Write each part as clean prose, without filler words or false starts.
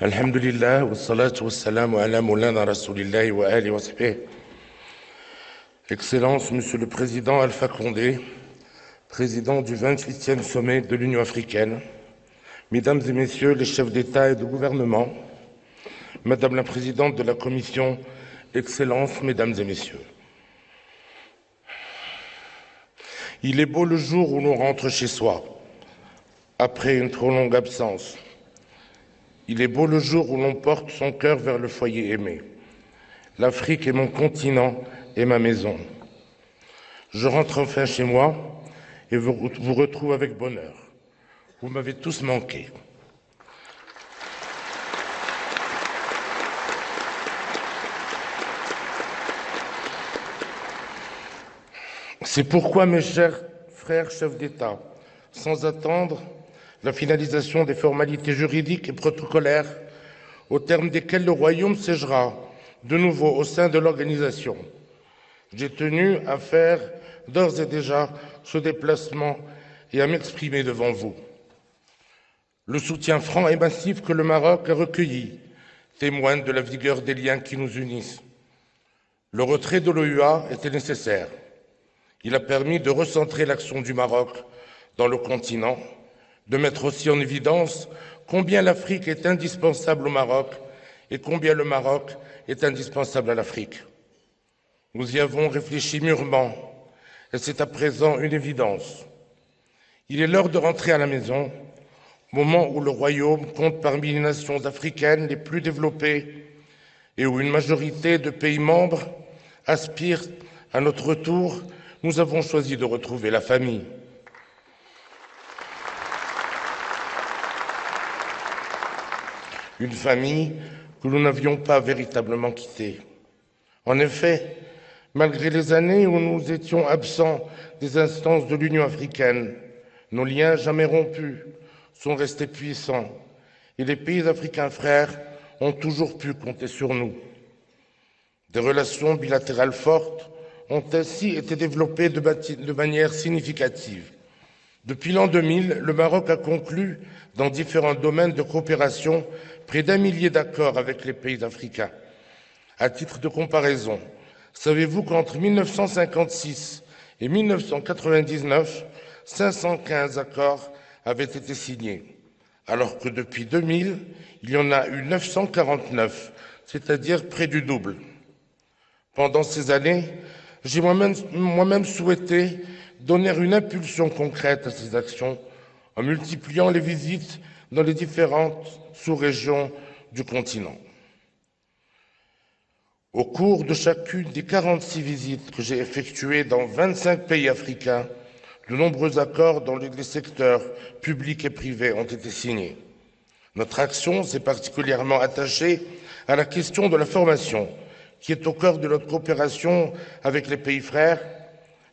الحمد لله والصلاة والسلام على مولانا رسول الله وآله وصحبه. Excellences, Monsieur le Président Alpha Condé, président du 28e sommet de l'Union africaine, Mesdames et Messieurs les chefs d'État et de gouvernement, Madame la Présidente de la Commission, Excellences, Mesdames et Messieurs. Il est beau le jour où l'on rentre chez soi, après une trop longue absence. Il est beau le jour où l'on porte son cœur vers le foyer aimé. L'Afrique est mon continent et ma maison. Je rentre enfin chez moi et vous retrouve avec bonheur. Vous m'avez tous manqué. C'est pourquoi, mes chers frères chefs d'État, sans attendre la finalisation des formalités juridiques et protocolaires au terme desquelles le Royaume siégera de nouveau au sein de l'organisation, j'ai tenu à faire d'ores et déjà ce déplacement et à m'exprimer devant vous. Le soutien franc et massif que le Maroc a recueilli témoigne de la vigueur des liens qui nous unissent. Le retrait de l'OUA était nécessaire. Il a permis de recentrer l'action du Maroc dans le continent, de mettre aussi en évidence combien l'Afrique est indispensable au Maroc et combien le Maroc est indispensable à l'Afrique. Nous y avons réfléchi mûrement et c'est à présent une évidence. Il est l'heure de rentrer à la maison, moment où le Royaume compte parmi les nations africaines les plus développées et où une majorité de pays membres aspirent à notre retour. Nous avons choisi de retrouver la famille. Une famille que nous n'avions pas véritablement quittée. En effet, malgré les années où nous étions absents des instances de l'Union africaine, nos liens jamais rompus sont restés puissants et les pays africains frères ont toujours pu compter sur nous. Des relations bilatérales fortes ont ainsi été développées de manière significative. Depuis l'an 2000, le Maroc a conclu dans différents domaines de coopération près d'1 millier d'accords avec les pays africains. À titre de comparaison, savez-vous qu'entre 1956 et 1999, 515 accords avaient été signés, alors que depuis 2000, il y en a eu 949, c'est-à-dire près du double. Pendant ces années, j'ai moi-même souhaité donner une impulsion concrète à ces actions en multipliant les visites dans les différentes sous-régions du continent. Au cours de chacune des 46 visites que j'ai effectuées dans 25 pays africains, de nombreux accords dans les secteurs publics et privés ont été signés. Notre action s'est particulièrement attachée à la question de la formation, qui est au cœur de notre coopération avec les pays frères.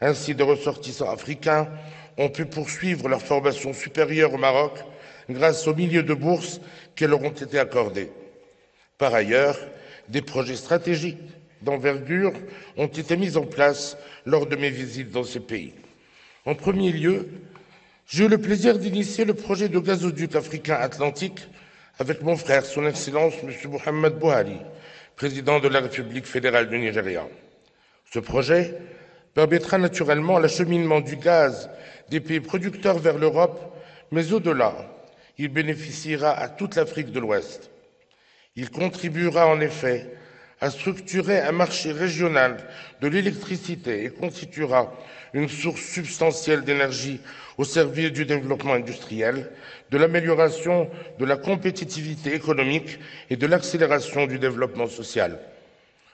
Ainsi, des ressortissants africains ont pu poursuivre leur formation supérieure au Maroc grâce aux milliers de bourses qui leur ont été accordées. Par ailleurs, des projets stratégiques d'envergure ont été mis en place lors de mes visites dans ces pays. En premier lieu, j'ai eu le plaisir d'initier le projet de gazoduc africain atlantique avec mon frère, son Excellence M. Mohamed Buhari, président de la République fédérale du Nigeria. Ce projet permettra naturellement l'acheminement du gaz des pays producteurs vers l'Europe, mais au-delà, il bénéficiera à toute l'Afrique de l'Ouest. Il contribuera en effet à structurer un marché régional de l'électricité et constituera une source substantielle d'énergie au service du développement industriel, de l'amélioration de la compétitivité économique et de l'accélération du développement social.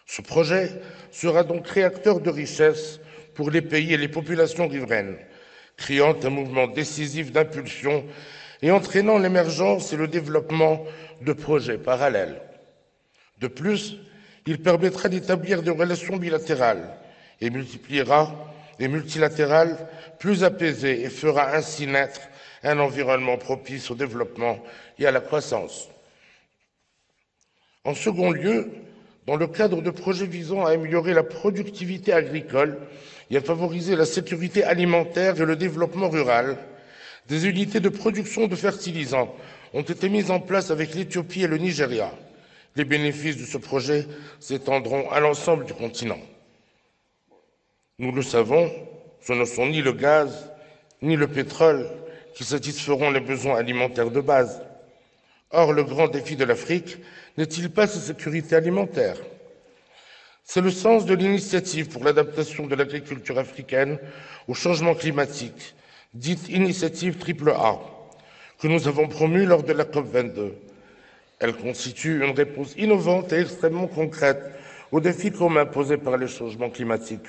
Ce projet sera donc créateur de richesses pour les pays et les populations riveraines, créant un mouvement décisif d'impulsion et entraînant l'émergence et le développement de projets parallèles. De plus, il permettra d'établir des relations bilatérales et multilatérales plus apaisées et fera ainsi naître un environnement propice au développement et à la croissance. En second lieu, dans le cadre de projets visant à améliorer la productivité agricole et à favoriser la sécurité alimentaire et le développement rural, Des unités de production de fertilisants ont été mises en place avec l'Éthiopie et le Nigeria. Les bénéfices de ce projet s'étendront à l'ensemble du continent. Nous le savons, ce ne sont ni le gaz ni le pétrole qui satisferont les besoins alimentaires de base. Or, le grand défi de l'Afrique n'est-il pas sa sécurité alimentaire? C'est le sens de l'initiative pour l'adaptation de l'agriculture africaine au changement climatique, dite initiative AAA, que nous avons promue lors de la COP22. Elle constitue une réponse innovante et extrêmement concrète aux défis communs posés par les changements climatiques.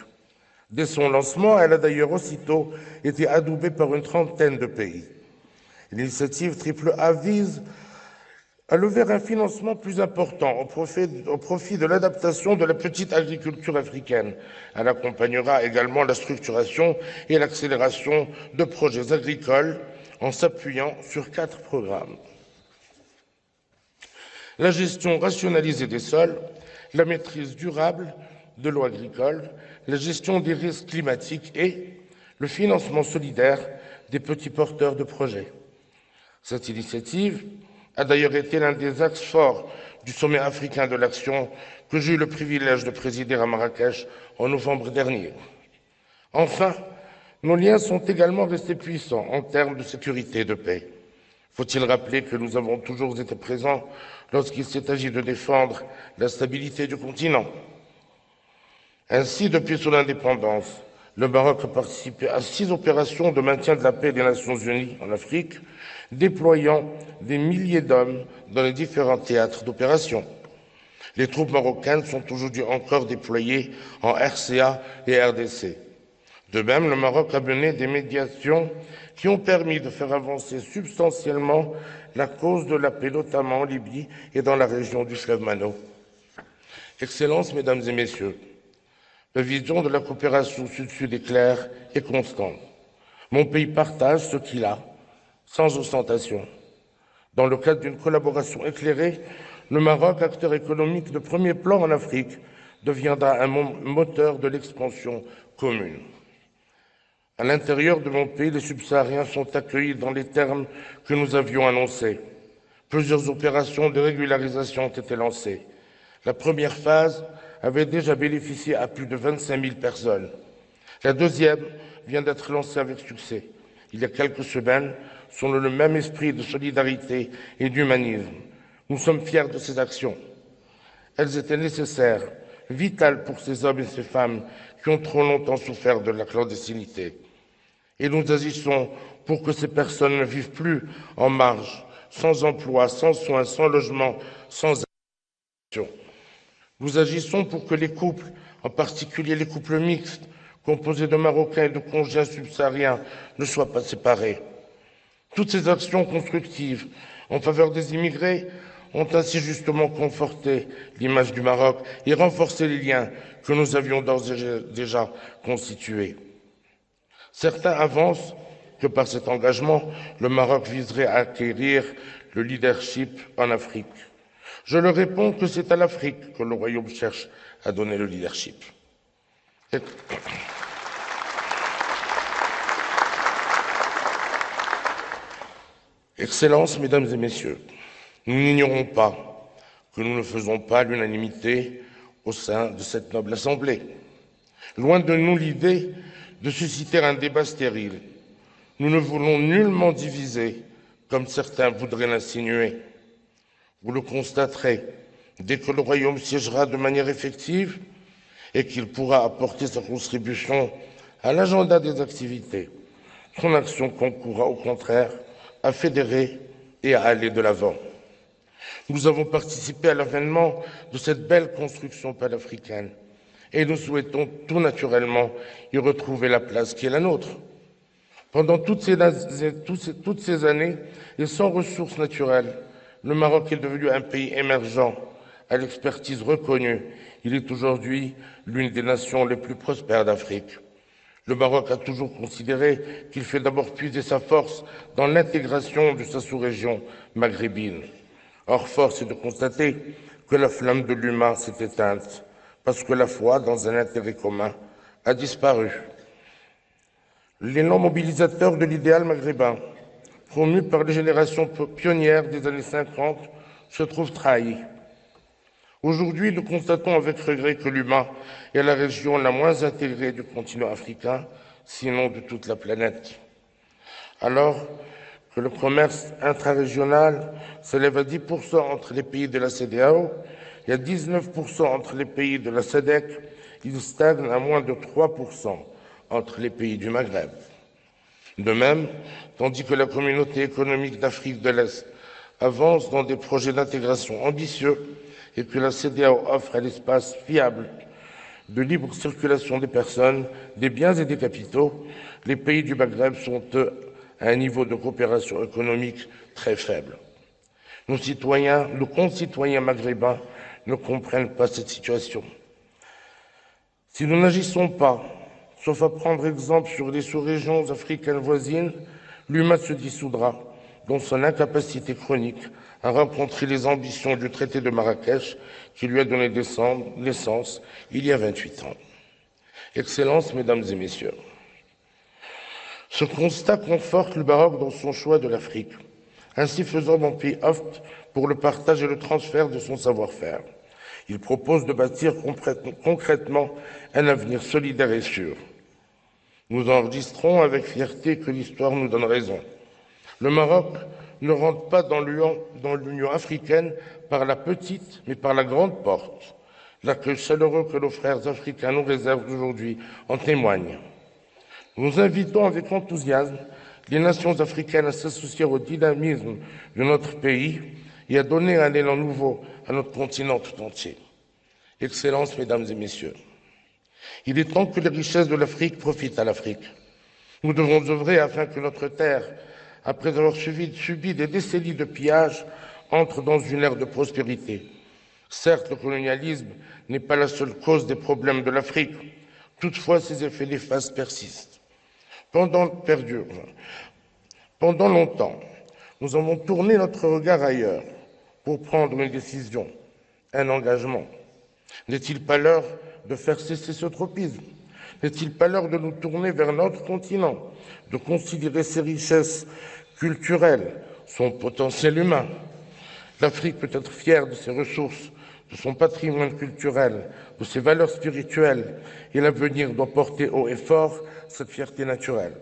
Dès son lancement, elle a d'ailleurs aussitôt été adoubée par une trentaine de pays. L'initiative AAA vise à lever un financement plus important au profit de l'adaptation de la petite agriculture africaine. Elle accompagnera également la structuration et l'accélération de projets agricoles en s'appuyant sur 4 programmes. La gestion rationalisée des sols, la maîtrise durable de l'eau agricole, la gestion des risques climatiques et le financement solidaire des petits porteurs de projets. Cette initiative a d'ailleurs été l'un des axes forts du sommet africain de l'action que j'ai eu le privilège de présider à Marrakech en novembre dernier. Enfin, nos liens sont également restés puissants en termes de sécurité et de paix. Faut-il rappeler que nous avons toujours été présents lorsqu'il s'est agi de défendre la stabilité du continent? Ainsi, depuis son indépendance, le Maroc a participé à 6 opérations de maintien de la paix des Nations Unies en Afrique, déployant des milliers d'hommes dans les différents théâtres d'opération. Les troupes marocaines sont aujourd'hui encore déployées en RCA et RDC. De même, le Maroc a mené des médiations qui ont permis de faire avancer substantiellement la cause de la paix, notamment en Libye et dans la région du fleuve Mano. Excellences, Mesdames et Messieurs, la vision de la coopération Sud-Sud est claire et constante. Mon pays partage ce qu'il a, sans ostentation. Dans le cadre d'une collaboration éclairée, le Maroc, acteur économique de premier plan en Afrique, deviendra un moteur de l'expansion commune. À l'intérieur de mon pays, les subsahariens sont accueillis dans les termes que nous avions annoncés. Plusieurs opérations de régularisation ont été lancées. La première phase avait déjà bénéficié à plus de 25 000 personnes. La deuxième vient d'être lancée avec succès. Il y a quelques semaines, selon le même esprit de solidarité et d'humanisme. Nous sommes fiers de ces actions. Elles étaient nécessaires, vitales pour ces hommes et ces femmes qui ont trop longtemps souffert de la clandestinité. Et nous agissons pour que ces personnes ne vivent plus en marge, sans emploi, sans soins, sans logement, sans action. Nous agissons pour que les couples, en particulier les couples mixtes, composés de Marocains et de Congolais subsahariens, ne soient pas séparés. Toutes ces actions constructives en faveur des immigrés ont ainsi justement conforté l'image du Maroc et renforcé les liens que nous avions d'ores et déjà constitués. Certains avancent que par cet engagement, le Maroc viserait à acquérir le leadership en Afrique. Je leur réponds que c'est à l'Afrique que le Royaume cherche à donner le leadership. Excellences, Mesdames et Messieurs, nous n'ignorons pas que nous ne faisons pas l'unanimité au sein de cette noble Assemblée. Loin de nous l'idée de susciter un débat stérile. Nous ne voulons nullement diviser, comme certains voudraient l'insinuer. Vous le constaterez, dès que le Royaume siégera de manière effective et qu'il pourra apporter sa contribution à l'agenda des activités, son action concourra au contraire à fédérer et à aller de l'avant. Nous avons participé à l'avènement de cette belle construction panafricaine et nous souhaitons tout naturellement y retrouver la place qui est la nôtre. Pendant toutes ces années et sans ressources naturelles, le Maroc est devenu un pays émergent, à l'expertise reconnue. Il est aujourd'hui l'une des nations les plus prospères d'Afrique. Le Maroc a toujours considéré qu'il fait d'abord puiser sa force dans l'intégration de sa sous-région maghrébine. Or, force est de constater que la flamme de l'humain s'est éteinte, parce que la foi dans un intérêt commun a disparu. L'élan mobilisateur de l'idéal maghrébin promu par les générations pionnières des années 50, se trouve trahi. Aujourd'hui, nous constatons avec regret que l'humain est la région la moins intégrée du continent africain, sinon de toute la planète. Alors que le commerce intrarégional s'élève à 10% entre les pays de la CEDEAO et à 19% entre les pays de la SADC, il stagne à moins de 3% entre les pays du Maghreb. De même, tandis que la communauté économique d'Afrique de l'Est avance dans des projets d'intégration ambitieux et que la CEDEAO offre un espace fiable de libre circulation des personnes, des biens et des capitaux, les pays du Maghreb sont, eux, à un niveau de coopération économique très faible. Nos concitoyens maghrébins ne comprennent pas cette situation. Si nous n'agissons pas, sauf à prendre exemple sur les sous-régions africaines voisines, l'humain se dissoudra dans son incapacité chronique à rencontrer les ambitions du traité de Marrakech qui lui a donné naissance il y a 28 ans. Excellences, Mesdames et Messieurs, ce constat conforte le Maroc dans son choix de l'Afrique. Ainsi faisant, mon pays opte pour le partage et le transfert de son savoir-faire. Il propose de bâtir concrètement un avenir solidaire et sûr. Nous enregistrons avec fierté que l'histoire nous donne raison. Le Maroc ne rentre pas dans l'Union africaine par la petite, mais par la grande porte. L'accueil chaleureux que nos frères africains nous réservent aujourd'hui en témoigne. Nous invitons avec enthousiasme les nations africaines à s'associer au dynamisme de notre pays et à donner un élan nouveau à notre continent tout entier. Excellences, Mesdames et Messieurs, il est temps que les richesses de l'Afrique profitent à l'Afrique. Nous devons œuvrer afin que notre terre, après avoir subi des décennies de pillage, entre dans une ère de prospérité. Certes, le colonialisme n'est pas la seule cause des problèmes de l'Afrique. Toutefois, ses effets néfastes persistent. Pendant longtemps, nous avons tourné notre regard ailleurs pour prendre une décision, un engagement. N'est-il pas l'heure de faire cesser ce tropisme? N'est-il pas l'heure de nous tourner vers notre continent, de considérer ses richesses culturelles, son potentiel humain? L'Afrique peut être fière de ses ressources, de son patrimoine culturel, de ses valeurs spirituelles, et l'avenir doit porter haut et fort cette fierté naturelle.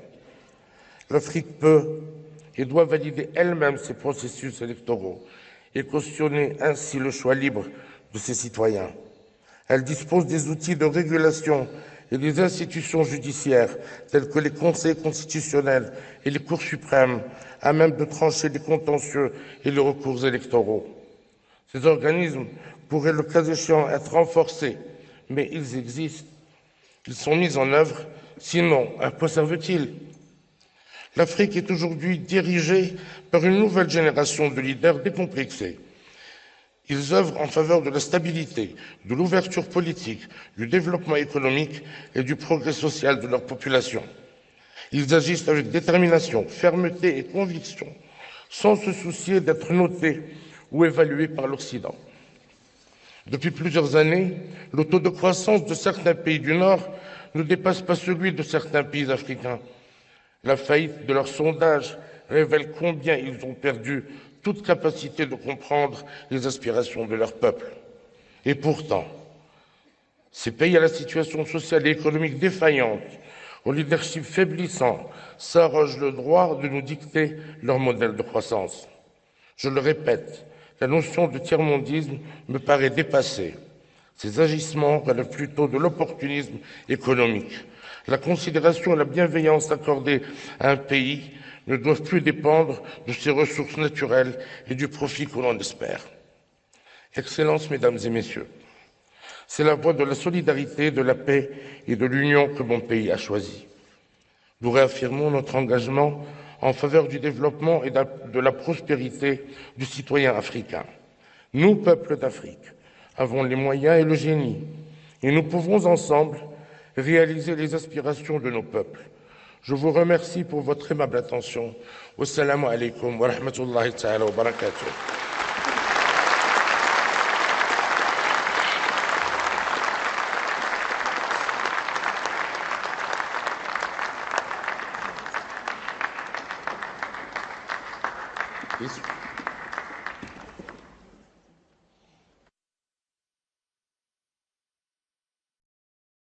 L'Afrique peut et doit valider elle-même ses processus électoraux et cautionner ainsi le choix libre de ses citoyens. Elle dispose des outils de régulation et des institutions judiciaires telles que les conseils constitutionnels et les cours suprêmes à même de trancher les contentieux et les recours électoraux. Ces organismes pourraient, le cas échéant, être renforcés, mais ils existent. Ils sont mis en œuvre, sinon, à quoi servent-ils? L'Afrique est aujourd'hui dirigée par une nouvelle génération de leaders décomplexés. Ils œuvrent en faveur de la stabilité, de l'ouverture politique, du développement économique et du progrès social de leur population. Ils agissent avec détermination, fermeté et conviction, sans se soucier d'être notés ou évalués par l'Occident. Depuis plusieurs années, le taux de croissance de certains pays du Nord ne dépasse pas celui de certains pays africains. La faillite de leurs sondages révèle combien ils ont perdu toute capacité de comprendre les aspirations de leur peuple. Et pourtant, ces pays à la situation sociale et économique défaillante, au leadership faiblissant, s'arrogent le droit de nous dicter leur modèle de croissance. Je le répète, la notion de tiers-mondisme me paraît dépassée. Ces agissements relèvent plutôt de l'opportunisme économique. La considération et la bienveillance accordées à un pays ne doivent plus dépendre de ses ressources naturelles et du profit que l'on espère. Excellences, Mesdames et Messieurs, c'est la voie de la solidarité, de la paix et de l'union que mon pays a choisie. Nous réaffirmons notre engagement en faveur du développement et de la prospérité du citoyen africain. Nous, peuples d'Afrique, avons les moyens et le génie, et nous pouvons ensemble réaliser les aspirations de nos peuples. Je vous remercie pour votre aimable attention. Wassalamu alaikum wa rahmatullahi ta'ala wa barakatuh. Please.